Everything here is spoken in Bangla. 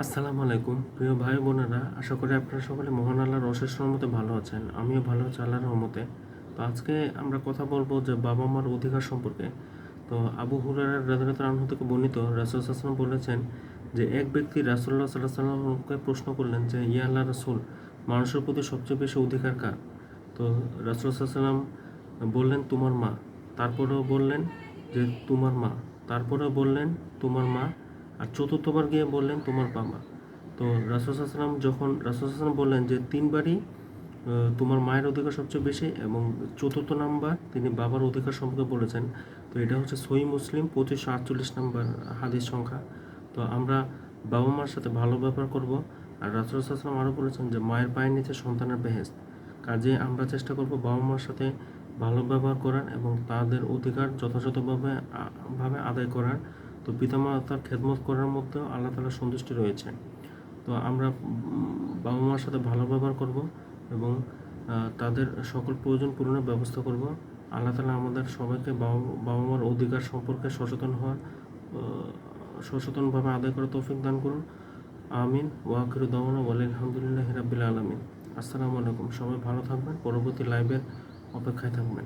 আসসালামু আলাইকুম প্রিয় ভাই বোনেরা, আশা করি আপনারা সকলে মহান আল্লাহর অশেষ রহমতে ভালো আছেন। আমিও ভালো আছি আল্লাহর রহমতে। তো আজকে আমরা কথা বলবো যে বাবা মার অধিকার সম্পর্কে। তো আবু হুরায়রা রাদিয়াল্লাহু আনহু থেকে বর্ণিত, রাসূল সাল্লাল্লাহু আলাইহি ওয়াসাল্লাম বলেছেন যে এক ব্যক্তি রাসূলুল্লাহ সাল্লাল্লাহু আলাইহি ওয়াসাল্লামকে প্রশ্ন করলেন যে ইয়া আল্লাহর রাসূল, মানুষের প্রতি সবচেয়ে বেশি অধিকার কার? তো রাসূল সাল্লাল্লাহু আলাইহি ওয়াসাল্লাম বললেন তোমার মা। তারপরেও বললেন যে তোমার মা। তারপরেও বললেন তোমার মা। আর চতুর্থবার গিয়ে বললেন তোমার বাবা। তো রাসূল বললেন যে তিনবারই তোমার মায়ের অধিকার সবচেয়ে বেশি, এবং চতুর্থ নাম্বার তিনি বাবার অধিকার সম্পর্কে বলেছেন। তো এটা হচ্ছে সহিহ মুসলিম 2548 নাম্বার হাদিস সংখ্যা। তো আমরা বাবা মার সাথে ভালো ব্যবহার করব। আর রাসূল আরও বলেছেন যে মায়ের পায়ের নিচে সন্তানের বেহেশত। কাজে আমরা চেষ্টা করব বাবা মার সাথে ভালো ব্যবহার করার এবং তাদের অধিকার যথাযথভাবে আদায় করার। তো পিতামাতার খেদমত করার মধ্যেও আল্লাহ তাআলার সন্তুষ্টি রয়েছে। তো আমরা বাবা মার সাথে ভালো ব্যবহার করব এবং তাদের সকল প্রয়োজন পূরণের ব্যবস্থা করব। আল্লাহ তাআলা আমাদের সবাইকে বাবা মার অধিকার সম্পর্কে সচেতনভাবে আদায় করার তৌফিক দান করুন। আমিন। ওয়া আখিরু দাওয়ানা আলহামদুলিল্লাহি রাব্বিল আলামিন। আসসালামু আলাইকুম। সবাই ভালো থাকবেন, পরবর্তী লাইভের অপেক্ষায় থাকবেন।